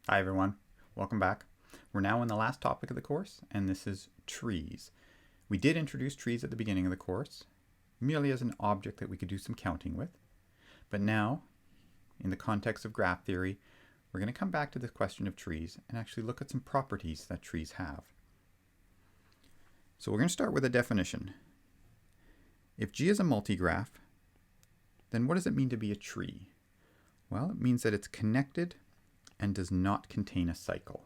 Hi everyone, welcome back. We're now in the last topic of the course, and this is trees. We did introduce trees at the beginning of the course, merely as an object that we could do some counting with. But now, in the context of graph theory, we're going to come back to the question of trees and actually look at some properties that trees have. So we're going to start with a definition. If G is a multigraph, then what does it mean to be a tree? Well, it means that it's connected and does not contain a cycle.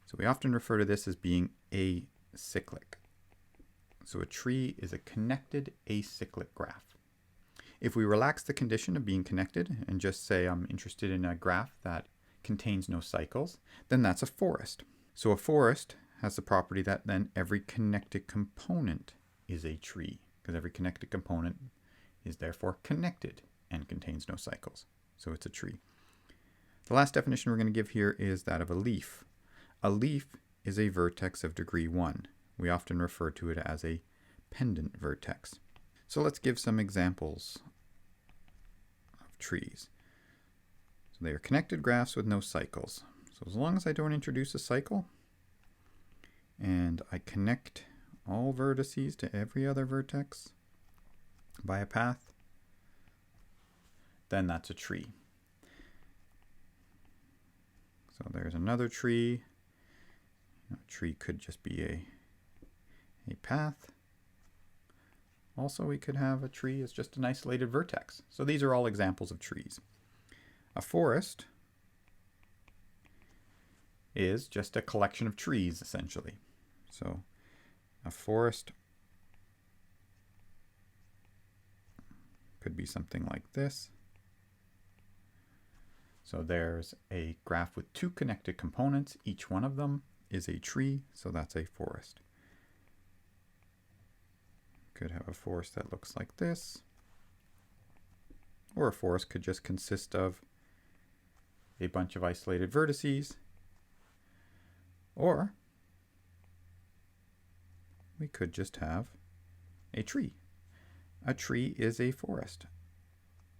So we often refer to this as being acyclic. So a tree is a connected acyclic graph. If we relax the condition of being connected and just say I'm interested in a graph that contains no cycles, then that's a forest. So a forest has the property that then every connected component is a tree, because every connected component is therefore connected and contains no cycles. So it's a tree. The last definition we're going to give here is that of a leaf. A leaf is a vertex of degree 1. We often refer to it as a pendant vertex. So let's give some examples of trees. So they are connected graphs with no cycles. So as long as I don't introduce a cycle and I connect all vertices to every other vertex by a path, then that's a tree. So there's another tree. A tree could just be a path. Also, we could have a tree as just an isolated vertex. So these are all examples of trees. A forest is just a collection of trees, essentially. So a forest could be something like this. So there's a graph with two connected components. Each one of them is a tree, so that's a forest. Could have a forest that looks like this. Or a forest could just consist of a bunch of isolated vertices. Or we could just have a tree. A tree is a forest.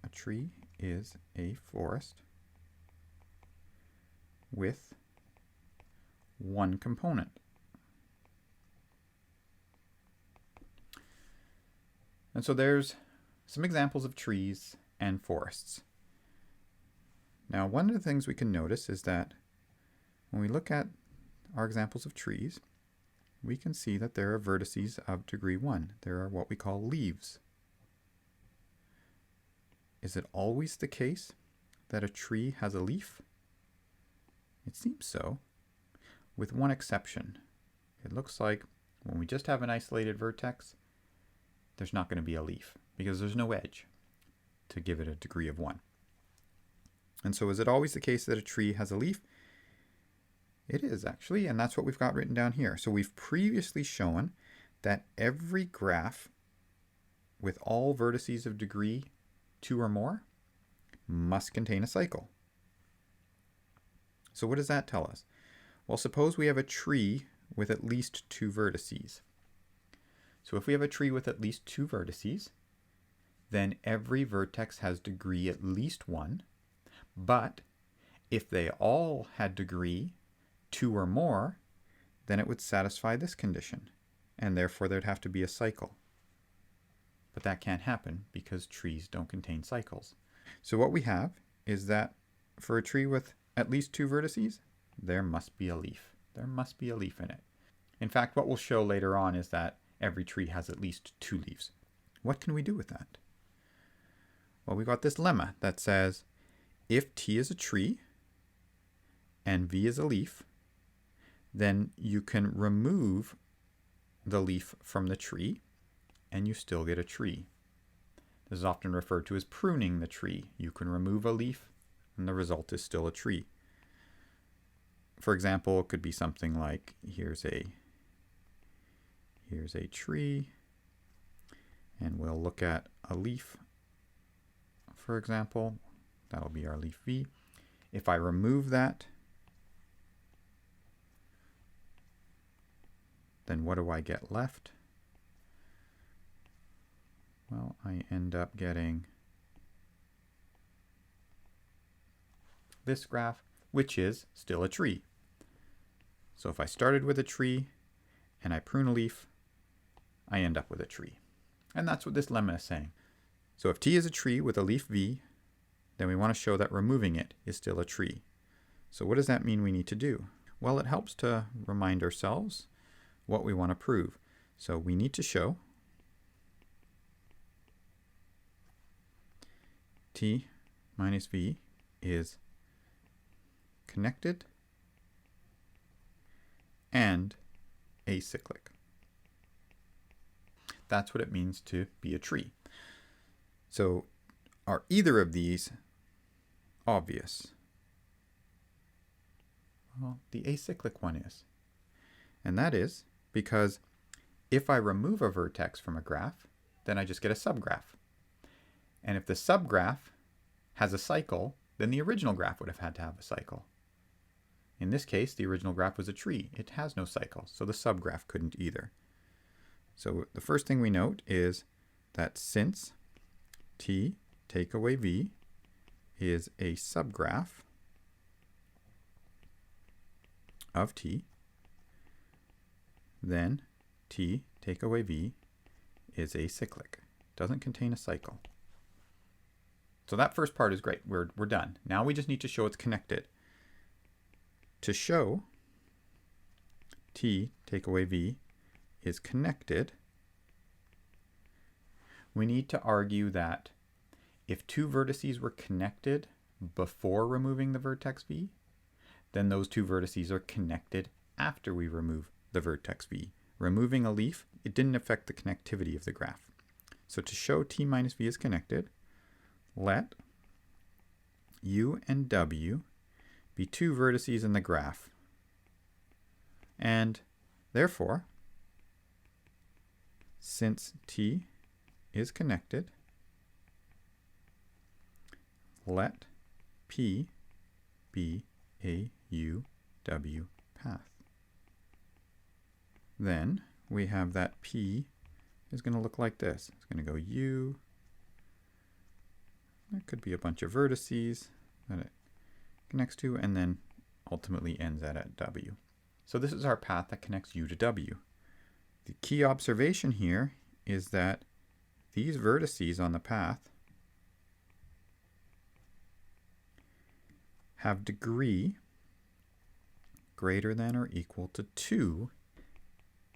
A tree is a forest with one component. And so there's some examples of trees and forests. Now, one of the things we can notice is that when we look at our examples of trees, we can see that there are vertices of degree 1. There are what we call leaves. Is it always the case that a tree has a leaf? It seems so, with one exception. It looks like when we just have an isolated vertex, there's not going to be a leaf because there's no edge to give it a degree of 1. And so is it always the case that a tree has a leaf? It is actually, and that's what we've got written down here. So we've previously shown that every graph with all vertices of degree 2 or more must contain a cycle. So what does that tell us? Well, suppose we have a tree with at least 2 vertices. So if we have a tree with at least 2 vertices, then every vertex has degree at least 1. But if they all had degree 2 or more, then it would satisfy this condition, and therefore there'd have to be a cycle. But that can't happen because trees don't contain cycles. So what we have is that for a tree with at least 2 vertices, there must be a leaf. There must be a leaf in it. In fact, what we'll show later on is that every tree has at least 2 leaves. What can we do with that? Well, we got this lemma that says if T is a tree and V is a leaf, then you can remove the leaf from the tree and you still get a tree. This is often referred to as pruning the tree. You can remove a leaf and the result is still a tree. For example, it could be something like here's a tree, and we'll look at a leaf, for example. That'll be our leaf V. If I remove that, then what do I get left? Well, I end up getting this graph which is still a tree. So if I started with a tree and I prune a leaf, I end up with a tree. And that's what this lemma is saying. So if T is a tree with a leaf V, then we want to show that removing it is still a tree. So what does that mean we need to do? Well, it helps to remind ourselves what we want to prove. So we need to show T minus V is connected and acyclic. That's what it means to be a tree. So are either of these obvious? Well, the acyclic one is. And that is because if I remove a vertex from a graph, then I just get a subgraph. And if the subgraph has a cycle, then the original graph would have had to have a cycle. In this case, the original graph was a tree. It has no cycle, so the subgraph couldn't either. So the first thing we note is that since T take away V is a subgraph of T, then T take away V is acyclic. Doesn't contain a cycle. So that first part is great. We're done. Now we just need to show it's connected. To show T take away V is connected, we need to argue that if two vertices were connected before removing the vertex V, then those two vertices are connected after we remove the vertex V. Removing a leaf, it didn't affect the connectivity of the graph. So to show T minus V is connected, let U and W be two vertices in the graph. And therefore, since T is connected, let P be a UW path. Then we have that P is going to look like this. It's going to go U. There could be a bunch of vertices that it connects to, and then ultimately ends at W. So this is our path that connects U to W. The key observation here is that these vertices on the path have degree greater than or equal to 2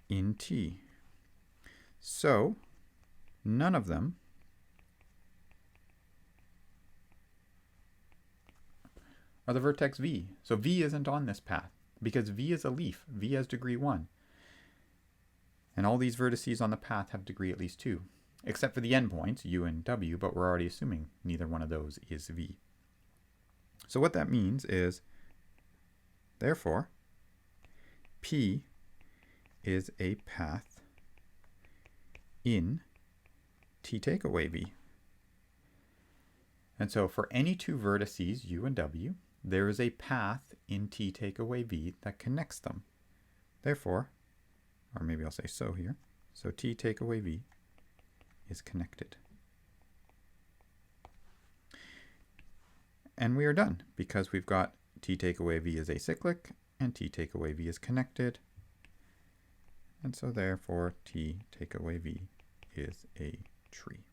in T. So none of them are the vertex V. So V isn't on this path because V is a leaf. V has degree 1. And all these vertices on the path have degree at least 2, except for the endpoints, U and W, but we're already assuming neither one of those is V. So what that means is, therefore, P is a path in T take away V. And so for any two vertices, U and W, there is a path in T take away V that connects them. Therefore, or maybe I'll say so here, so T take away V is connected. And we are done because we've got T take away V is acyclic and T take away V is connected. And so therefore T take away V is a tree.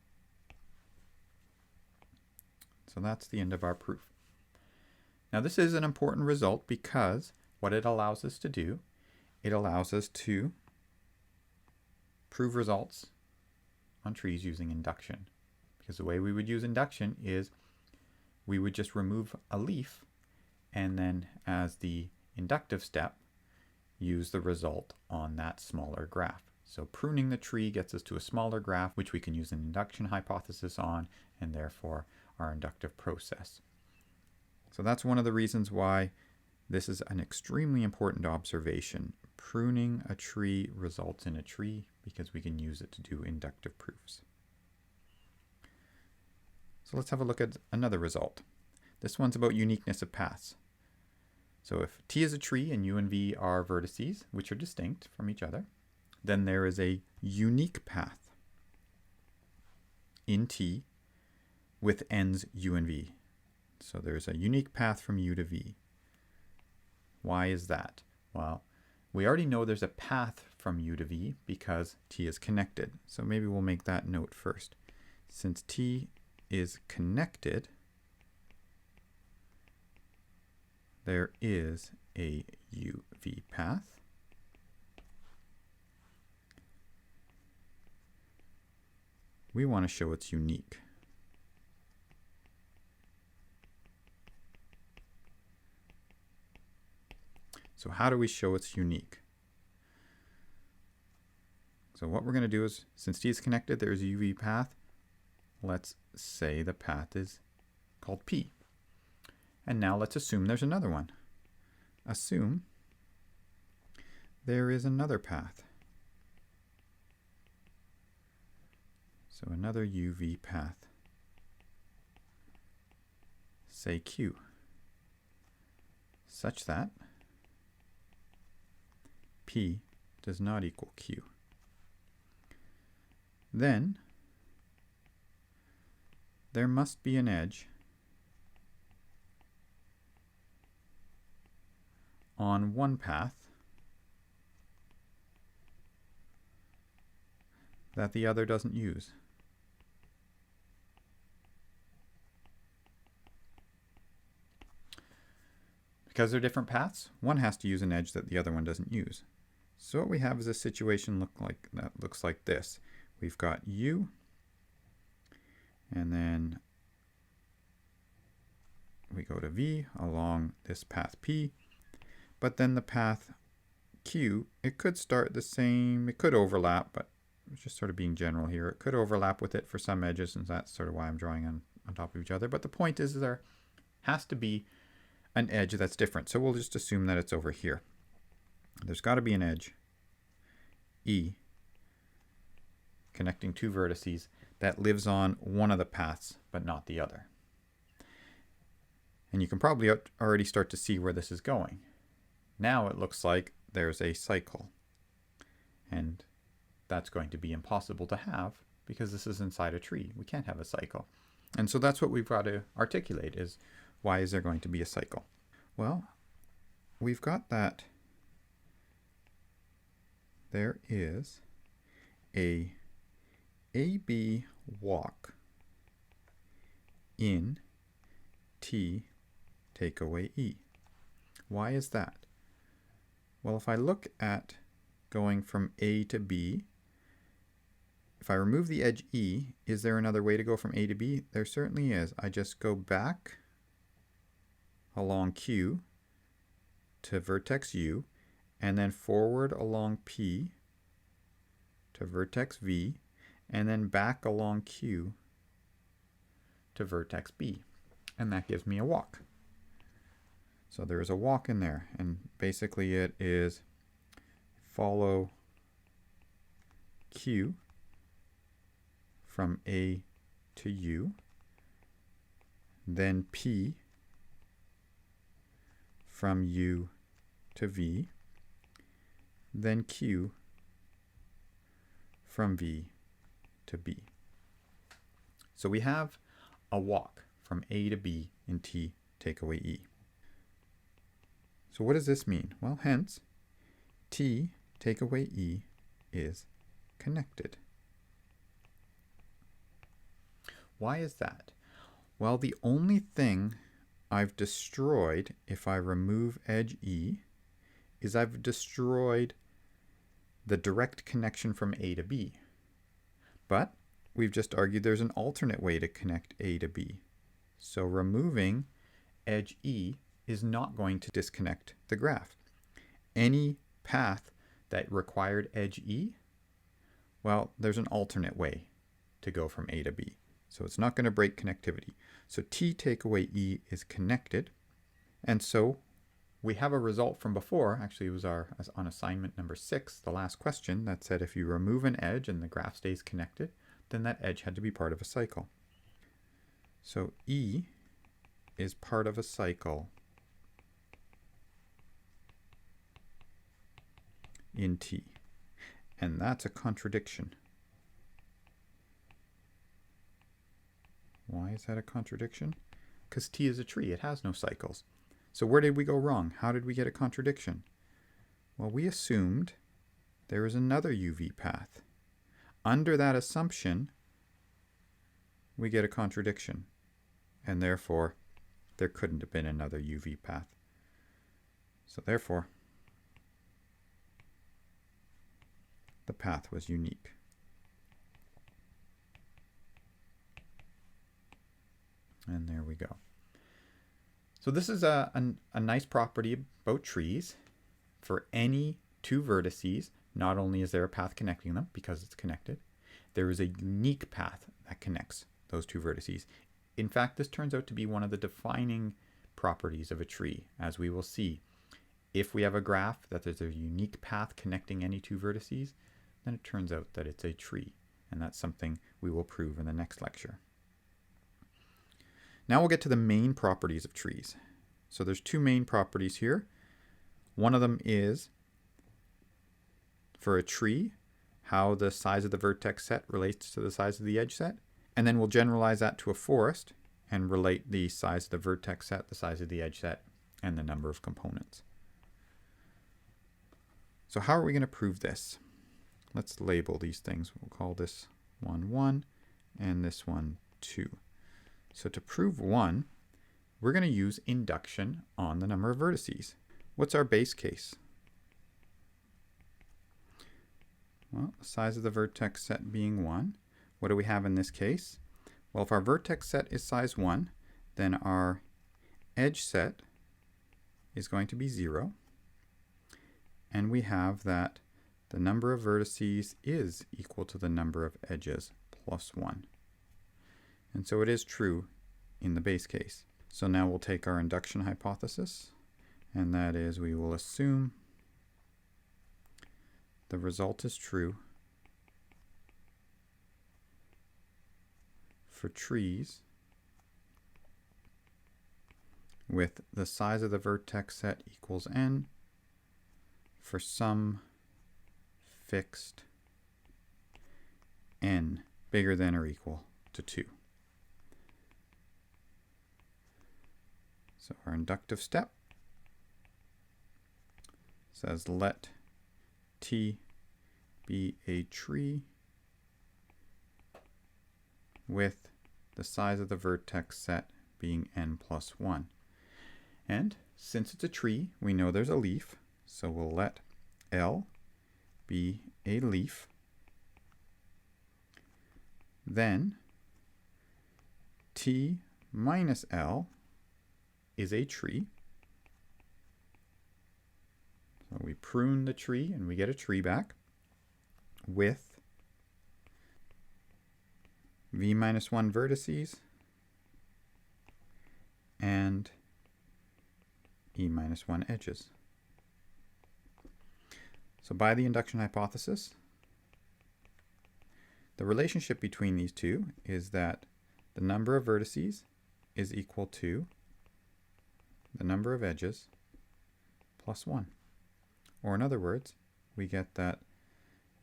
So that's the end of our proof. Now this is an important result because what it allows us to do, it allows us to prove results on trees using induction. Because the way we would use induction is we would just remove a leaf and then as the inductive step use the result on that smaller graph. So pruning the tree gets us to a smaller graph which we can use an induction hypothesis on and therefore our inductive process. So that's one of the reasons why this is an extremely important observation. Pruning a tree results in a tree because we can use it to do inductive proofs. So let's have a look at another result. This one's about uniqueness of paths. So if T is a tree and U and V are vertices, which are distinct from each other, then there is a unique path in T with ends U and V. So there's a unique path from U to V. Why is that? Well, we already know there's a path from u to v because t is connected. So maybe we'll make that note first. Since t is connected, there is a uv path. We want to show it's unique. So how do we show it's unique? So what we're going to do is, since t is connected, there's a uv path. Let's say the path is called p. And now let's assume there's another one. Assume there is another path. So another uv path. Say q. Such that p does not equal q. Then there must be an edge on one path that the other doesn't use. Because they're different paths, one has to use an edge that the other one doesn't use. So what we have is a situation that looks like this. We've got u, and then we go to v along this path p, but then the path q, it could start the same, it could overlap, but it's just sort of being general here. It could overlap with it for some edges, and that's sort of why I'm drawing on top of each other. But the point is there has to be an edge that's different. So we'll just assume that it's over here. There's got to be an edge, E, connecting two vertices that lives on one of the paths, but not the other. And you can probably already start to see where this is going. Now it looks like there's a cycle. And that's going to be impossible to have because this is inside a tree. We can't have a cycle. And so that's what we've got to articulate is, why is there going to be a cycle? Well, we've got that there is a AB walk in T take away E. Why is that? Well, if I look at going from A to B, if I remove the edge E, is there another way to go from A to B? There certainly is. I just go back along Q to vertex U, and then forward along P to vertex V, and then back along Q to vertex B. And that gives me a walk. So there is a walk in there, and basically it is follow Q from A to U, then P from U to V, then Q from V to B. So we have a walk from A to B in T take away E. So what does this mean? Well, hence, T take away E is connected. Why is that? Well, the only thing I've destroyed if I remove edge E is I've destroyed the direct connection from A to B. But we've just argued there's an alternate way to connect A to B. So removing edge E is not going to disconnect the graph. Any path that required edge E, well, there's an alternate way to go from A to B. So it's not going to break connectivity. So T take away E is connected. And so we have a result from before. Actually, it was on assignment number 6, the last question, that said if you remove an edge and the graph stays connected, then that edge had to be part of a cycle. So E is part of a cycle in T. And that's a contradiction. Why is that a contradiction? Because T is a tree. It has no cycles. So where did we go wrong? How did we get a contradiction? Well, we assumed there is another UV path. Under that assumption, we get a contradiction, and therefore there couldn't have been another UV path. So therefore, the path was unique. And there we go. So this is a nice property about trees. For any two vertices, not only is there a path connecting them because it's connected, there is a unique path that connects those two vertices. In fact, this turns out to be one of the defining properties of a tree. As we will see, if we have a graph that there's a unique path connecting any two vertices, then it turns out that it's a tree. And that's something we will prove in the next lecture. Now we'll get to the main properties of trees. So there's two main properties here. One of them is, for a tree, how the size of the vertex set relates to the size of the edge set. And then we'll generalize that to a forest and relate the size of the vertex set, the size of the edge set, and the number of components. So how are we going to prove this? Let's label these things. We'll call this one 1 and this one 2. So to prove 1, we're going to use induction on the number of vertices. What's our base case? Well, the size of the vertex set being 1. What do we have in this case? Well, if our vertex set is size 1, then our edge set is going to be 0. And we have that the number of vertices is equal to the number of edges plus 1. And so it is true in the base case. So now we'll take our induction hypothesis, and that is we will assume the result is true for trees with the size of the vertex set equals n for some fixed n bigger than or equal to 2. So our inductive step says let T be a tree with the size of the vertex set being n plus 1. And since it's a tree, we know there's a leaf, so we'll let L be a leaf. Then T minus L is a tree. So we prune the tree and we get a tree back with V minus 1 vertices and E minus 1 edges. So by the induction hypothesis, the relationship between these two is that the number of vertices is equal to the number of edges plus 1. Or in other words, we get that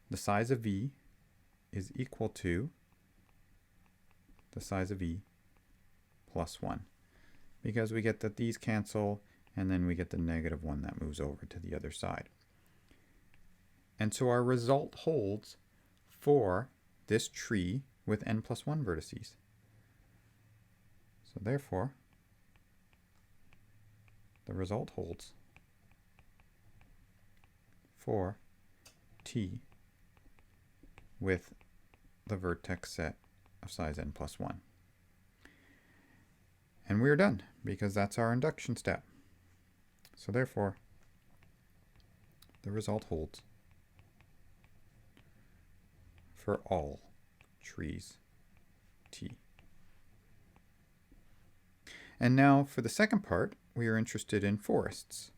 the size of V is equal to the size of E plus 1. Because we get that these cancel, and then we get the negative 1 that moves over to the other side. And so our result holds for this tree with n plus 1 vertices. So therefore, the result holds for T with the vertex set of size n plus 1. And we're done, because that's our induction step. So therefore, the result holds for all trees T. And now for the second part, we are interested in forests.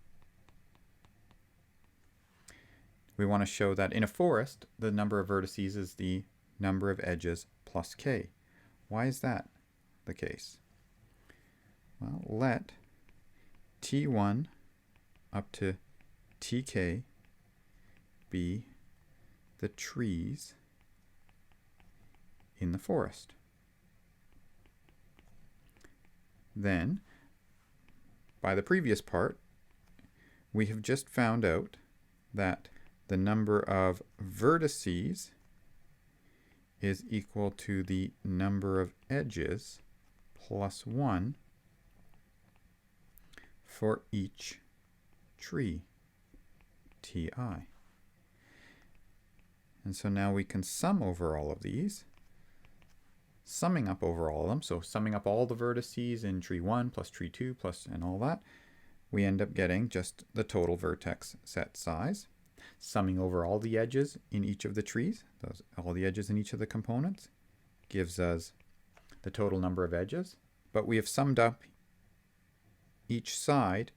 We want to show that in a forest, the number of vertices is the number of edges plus k. Why is that the case? Well, let T1 up to Tk be the trees in the forest. Then, by the previous part, we have just found out that the number of vertices is equal to the number of edges plus 1 for each tree, Ti. And so now we can sum over all of these, summing up over all of them. So summing up all the vertices in tree 1 plus tree 2 plus and all that, we end up getting just the total vertex set size. Summing over all the edges in each of the trees, all the edges in each of the components, gives us the total number of edges. But we have summed up each side,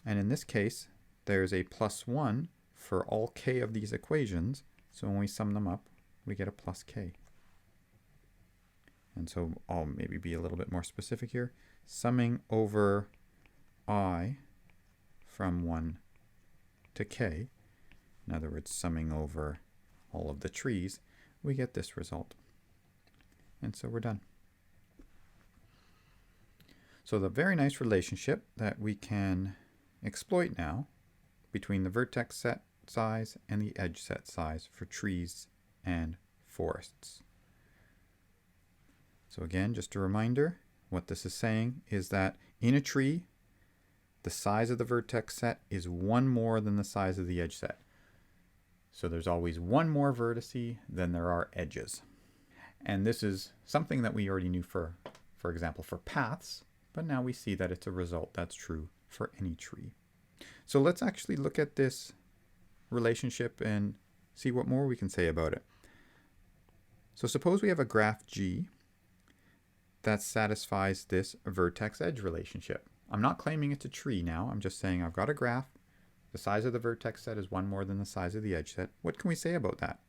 and in this case, there's a plus 1 for all k of these equations. So when we sum them up, we get a plus k. And so I'll maybe be a little bit more specific here. Summing over I from 1 to k, in other words, summing over all of the trees, we get this result. And so we're done. So the very nice relationship that we can exploit now between the vertex set size and the edge set size for trees and forests. So again, just a reminder, what this is saying is that in a tree, the size of the vertex set is one more than the size of the edge set. So there's always one more vertice than there are edges. And this is something that we already knew for example, for paths, but now we see that it's a result that's true for any tree. So let's actually look at this relationship and see what more we can say about it. So suppose we have a graph G that satisfies this vertex edge relationship. I'm not claiming it's a tree now. I'm just saying I've got a graph. The size of the vertex set is one more than the size of the edge set. What can we say about that?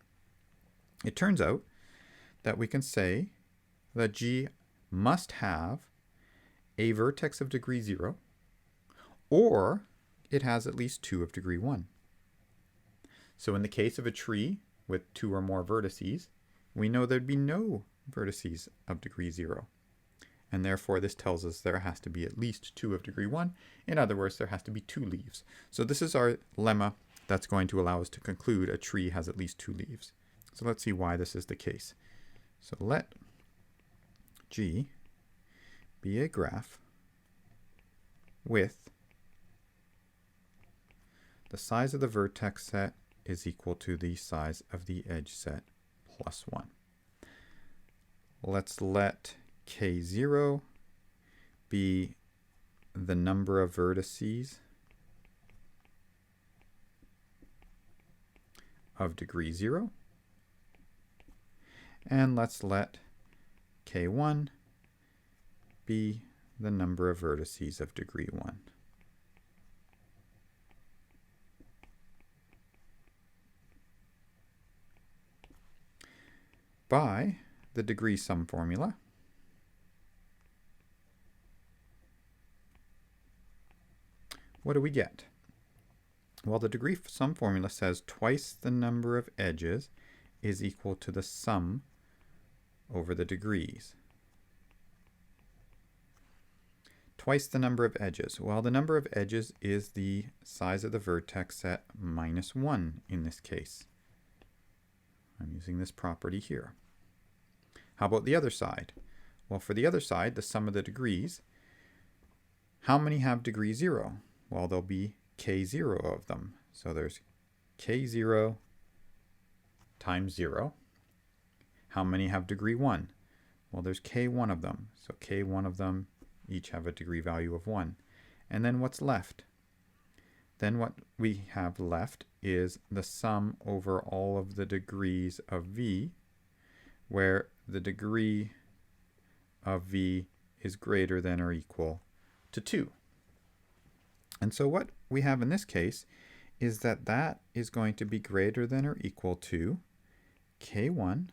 It turns out that we can say that G must have a vertex of degree 0, or it has at least 2 of degree 1. So in the case of a tree with 2 or more vertices, we know there'd be no vertices of degree 0. And therefore this tells us there has to be at least 2 of degree 1. In other words, there has to be 2 leaves. So this is our lemma that's going to allow us to conclude a tree has at least 2 leaves. So let's see why this is the case. So let G be a graph with the size of the vertex set is equal to the size of the edge set plus 1. Let's let K0 be the number of vertices of degree 0. And let's let K1 be the number of vertices of degree 1. By the degree sum formula, what do we get? Well, the degree sum formula says twice the number of edges is equal to the sum over the degrees. Twice the number of edges. Well, the number of edges is the size of the vertex set minus 1 in this case. I'm using this property here. How about the other side? Well, for the other side, the sum of the degrees, how many have degree 0? Well, there'll be K0 of them. So there's K0 times 0. How many have degree 1? Well, there's K1 of them. So K1 of them each have a degree value of 1. And then what's left? Then what we have left is the sum over all of the degrees of V, where the degree of V is greater than or equal to 2. And so what we have in this case is that that is going to be greater than or equal to K1.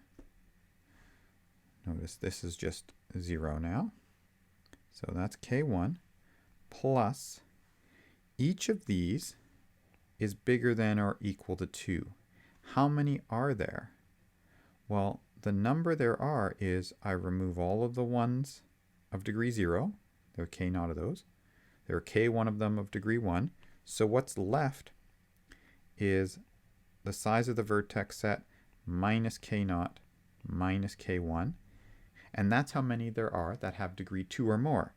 Notice this is just 0 now. So that's K1 plus each of these is bigger than or equal to 2. How many are there? Well, the number there are is I remove all of the ones of degree 0. There are K naught of those. There are k1 of them of degree 1. So what's left is the size of the vertex set minus k0 minus k1. And that's how many there are that have degree 2 or more.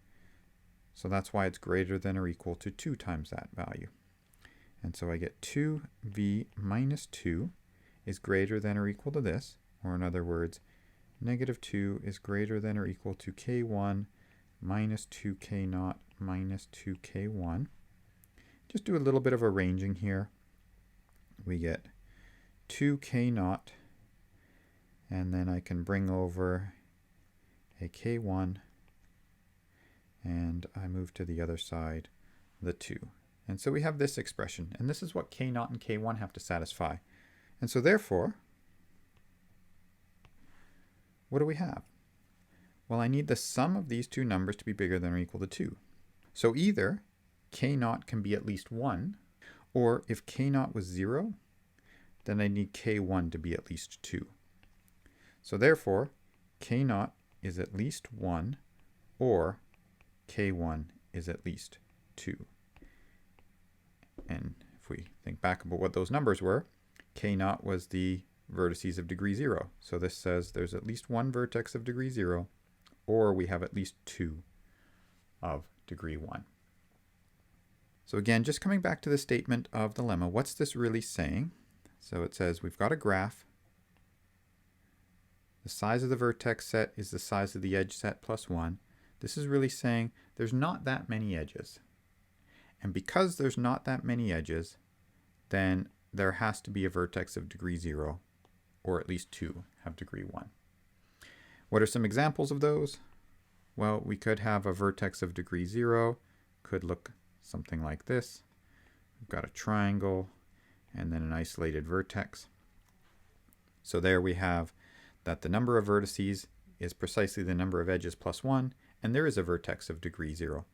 So that's why it's greater than or equal to 2 times that value. And so I get 2v minus 2 is greater than or equal to this. Or in other words, negative 2 is greater than or equal to k1 minus 2k0 minus 2k1. Just do a little bit of arranging here. We get 2k0, and then I can bring over a k1, and I move to the other side the 2. And so we have this expression, and this is what k0 and k1 have to satisfy. And so therefore, what do we have? Well, I need the sum of these two numbers to be bigger than or equal to 2. So either k0 can be at least 1, or if k0 was 0, then I need k1 to be at least 2. So therefore, k0 is at least 1, or k1 is at least 2. And if we think back about what those numbers were, k0 was the vertices of degree 0. So this says there's at least one vertex of degree 0, or we have at least 2 of degree 1. So again, just coming back to the statement of the lemma, what's this really saying? So it says we've got a graph. The size of the vertex set is the size of the edge set plus 1. This is really saying there's not that many edges. And because there's not that many edges, then there has to be a vertex of degree 0, or at least 2 have degree 1. What are some examples of those? Well, we could have a vertex of degree 0, could look something like this. We've got a triangle and then an isolated vertex. So there we have that the number of vertices is precisely the number of edges plus 1, and there is a vertex of degree 0.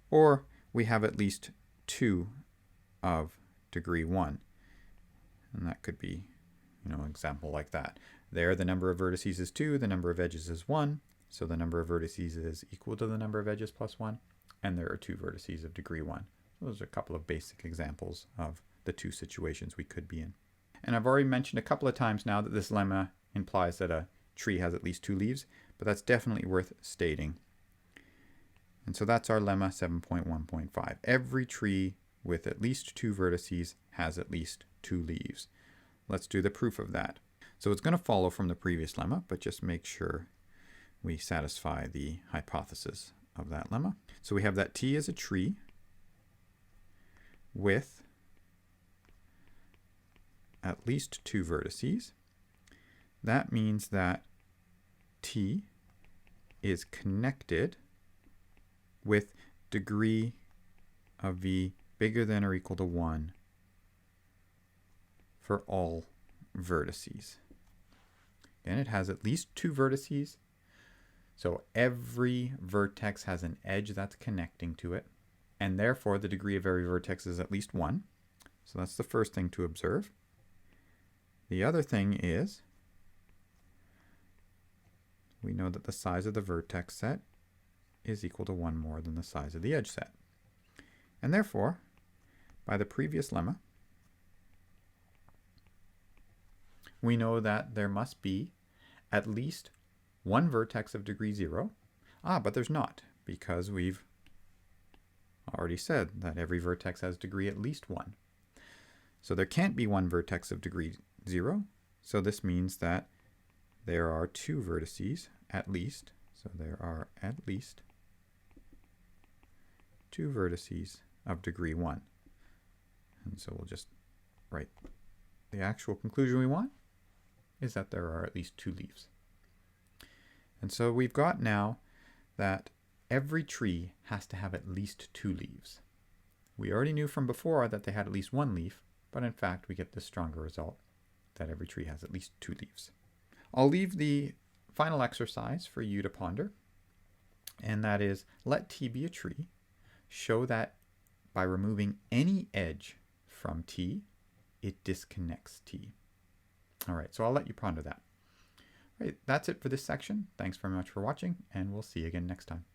Or we have at least 2 of degree 1. And that could be, an example like that. There, the number of vertices is 2, the number of edges is 1, so the number of vertices is equal to the number of edges plus 1, and there are 2 vertices of degree 1. Those are a couple of basic examples of the two situations we could be in. And I've already mentioned a couple of times now that this lemma implies that a tree has at least 2 leaves, but that's definitely worth stating. And so that's our lemma 7.1.5. Every tree with at least 2 vertices has at least 2 leaves. Let's do the proof of that. So it's going to follow from the previous lemma, but just make sure we satisfy the hypothesis of that lemma. So we have that T is a tree with at least 2 vertices. That means that T is connected with degree of V bigger than or equal to 1 for all vertices. And it has at least 2 vertices, so every vertex has an edge that's connecting to it, and therefore the degree of every vertex is at least 1. So that's the first thing to observe. The other thing is, we know that the size of the vertex set is equal to 1 more than the size of the edge set. And therefore, by the previous lemma, we know that there must be at least 1 vertex of degree 0. But there's not, because we've already said that every vertex has degree at least 1. So there can't be 1 vertex of degree 0. So this means that there are 2 vertices at least. So there are at least 2 vertices of degree 1. And so we'll just write the actual conclusion we want is that there are at least 2 leaves. And so we've got now that every tree has to have at least 2 leaves. We already knew from before that they had at least 1 leaf, but in fact we get this stronger result that every tree has at least 2 leaves. I'll leave the final exercise for you to ponder, and that is, let T be a tree. Show that by removing any edge from T, it disconnects T. All right, so I'll let you ponder that. All right, that's it for this section. Thanks very much for watching, and we'll see you again next time.